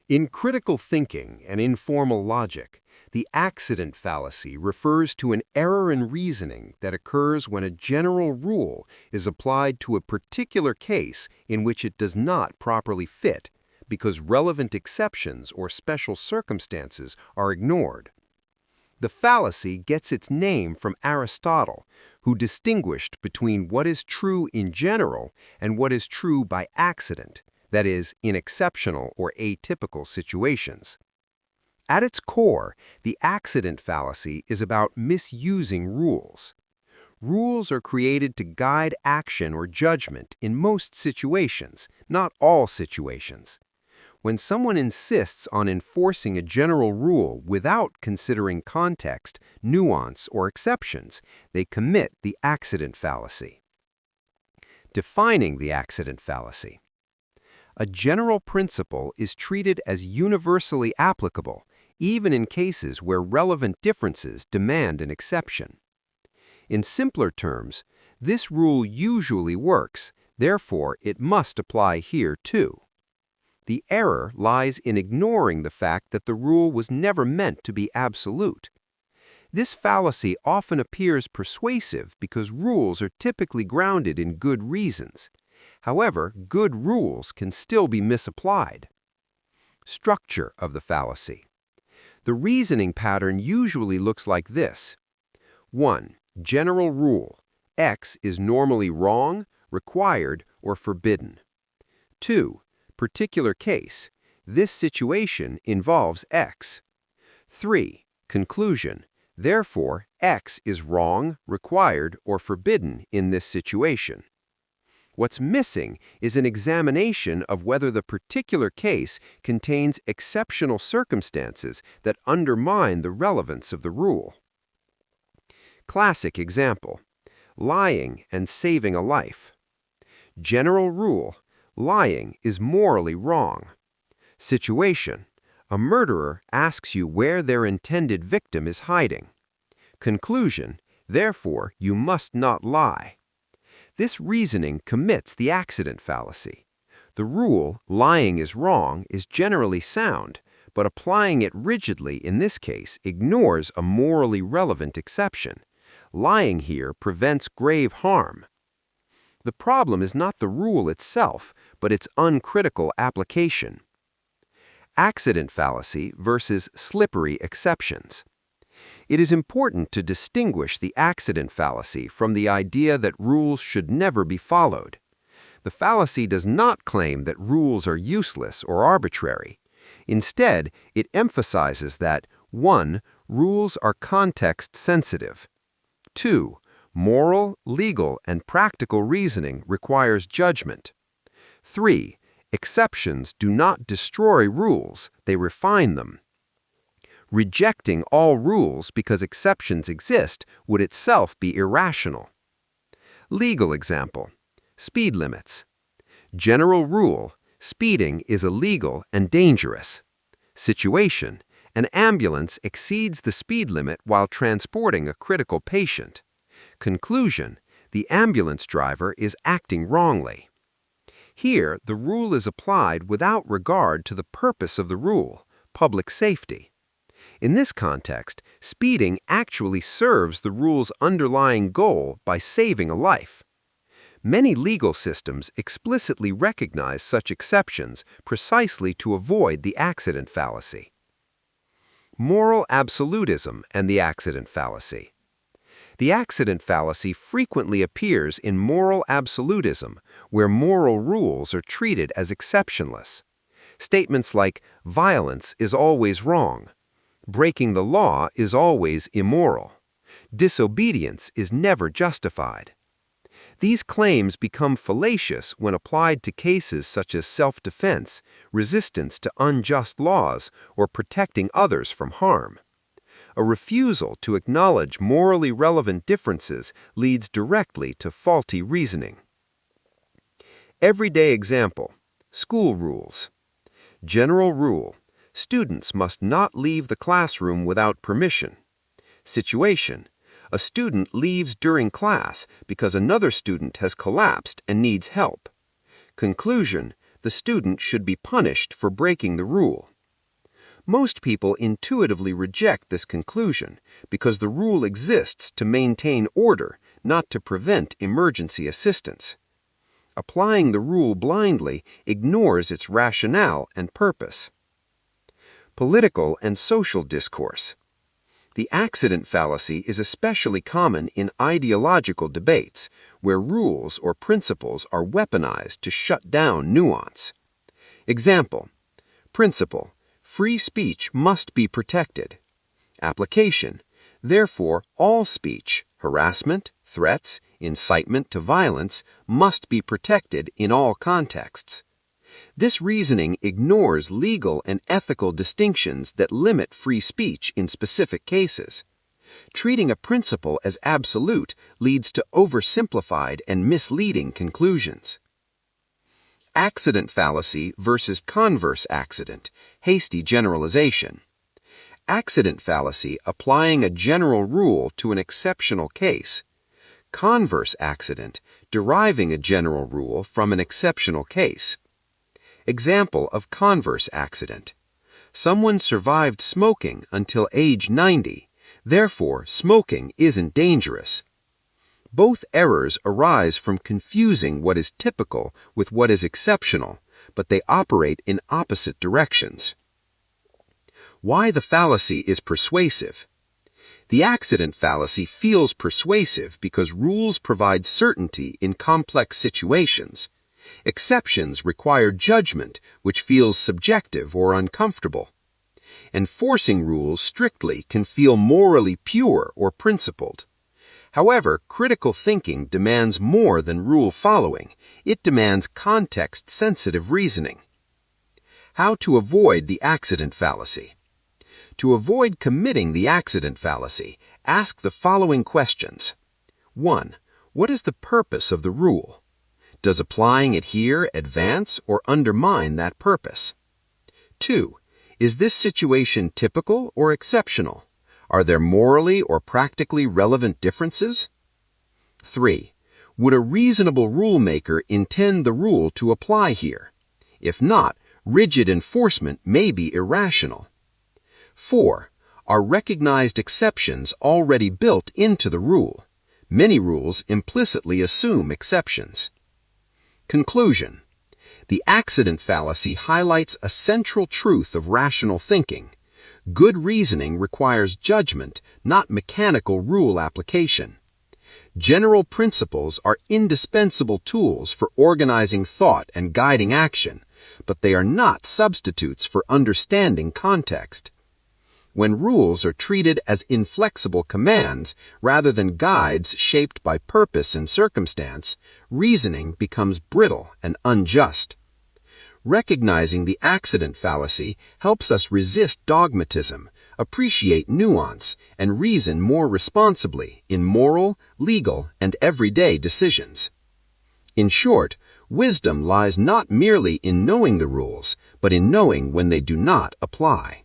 In critical thinking and informal logic, the accident fallacy refers to an error in reasoning that occurs when a general rule is applied to a particular case in which it does not properly fit, because relevant exceptions or special circumstances are ignored. The fallacy gets its name from Aristotle, who distinguished between what is true in general and what is true by accident, that is, in exceptional or atypical situations. At its core, the accident fallacy is about misusing rules. Rules are created to guide action or judgment in most situations, not all situations. When someone insists on enforcing a general rule without considering context, nuance, or exceptions, they commit the accident fallacy. Defining the accident fallacy. A general principle is treated as universally applicable, even in cases where relevant differences demand an exception. In simpler terms, this rule usually works, therefore it must apply here too. The error lies in ignoring the fact that the rule was never meant to be absolute. This fallacy often appears persuasive because rules are typically grounded in good reasons. However, good rules can still be misapplied. Structure of the fallacy. The reasoning pattern usually looks like this. 1. General rule. X is normally wrong, required, or forbidden. 2. Particular case. This situation involves X. 3. Conclusion. Therefore, X is wrong, required, or forbidden in this situation. What's missing is an examination of whether the particular case contains exceptional circumstances that undermine the relevance of the rule. Classic example: lying and saving a life. General rule: lying is morally wrong. Situation: a murderer asks you where their intended victim is hiding. Conclusion: therefore, you must not lie. This reasoning commits the accident fallacy. The rule, lying is wrong, is generally sound, but applying it rigidly in this case ignores a morally relevant exception. Lying here prevents grave harm. The problem is not the rule itself, but its uncritical application. Accident fallacy versus slippery exceptions. It is important to distinguish the accident fallacy from the idea that rules should never be followed. The fallacy does not claim that rules are useless or arbitrary. Instead, it emphasizes that 1. Rules are context-sensitive. 2. Moral, legal, and practical reasoning requires judgment. 3. Exceptions do not destroy rules, they refine them. Rejecting all rules because exceptions exist would itself be irrational. Legal example: speed limits. General rule: speeding is illegal and dangerous. Situation: an ambulance exceeds the speed limit while transporting a critical patient. Conclusion: the ambulance driver is acting wrongly. Here, the rule is applied without regard to the purpose of the rule, public safety. In this context, speeding actually serves the rule's underlying goal by saving a life. Many legal systems explicitly recognize such exceptions precisely to avoid the accident fallacy. Moral absolutism and the accident fallacy. The accident fallacy frequently appears in moral absolutism, where moral rules are treated as exceptionless. Statements like, violence is always wrong, breaking the law is always immoral, disobedience is never justified. These claims become fallacious when applied to cases such as self-defense, resistance to unjust laws, or protecting others from harm. A refusal to acknowledge morally relevant differences leads directly to faulty reasoning. Everyday example: school rules. General rule: students must not leave the classroom without permission. Situation: a student leaves during class because another student has collapsed and needs help. Conclusion: the student should be punished for breaking the rule. Most people intuitively reject this conclusion because the rule exists to maintain order, not to prevent emergency assistance. Applying the rule blindly ignores its rationale and purpose. Political and social discourse. The accident fallacy is especially common in ideological debates, where rules or principles are weaponized to shut down nuance. Example: principle: free speech must be protected. Application: therefore, all speech, harassment, threats, incitement to violence, must be protected in all contexts. This reasoning ignores legal and ethical distinctions that limit free speech in specific cases. Treating a principle as absolute leads to oversimplified and misleading conclusions. Accident fallacy versus converse accident, hasty generalization. Accident fallacy applying a general rule to an exceptional case. Converse accident deriving a general rule from an exceptional case. Example of converse accident: someone survived smoking until age 90, therefore smoking isn't dangerous. Both errors arise from confusing what is typical with what is exceptional, but they operate in opposite directions. Why the fallacy is persuasive. The accident fallacy feels persuasive because rules provide certainty in complex situations. Exceptions require judgment, which feels subjective or uncomfortable. Enforcing rules strictly can feel morally pure or principled. However, critical thinking demands more than rule following. It demands context-sensitive reasoning. How to avoid the accident fallacy. To avoid committing the accident fallacy, ask the following questions. 1. What is the purpose of the rule? Does applying it here advance or undermine that purpose? 2. Is this situation typical or exceptional? Are there morally or practically relevant differences? 3. Would a reasonable rulemaker intend the rule to apply here? If not, rigid enforcement may be irrational. 4. Are recognized exceptions already built into the rule? Many rules implicitly assume exceptions. Conclusion: the accident fallacy highlights a central truth of rational thinking. Good reasoning requires judgment, not mechanical rule application. General principles are indispensable tools for organizing thought and guiding action, but they are not substitutes for understanding context. When rules are treated as inflexible commands rather than guides shaped by purpose and circumstance, reasoning becomes brittle and unjust. Recognizing the accident fallacy helps us resist dogmatism, appreciate nuance, and reason more responsibly in moral, legal, and everyday decisions. In short, wisdom lies not merely in knowing the rules, but in knowing when they do not apply.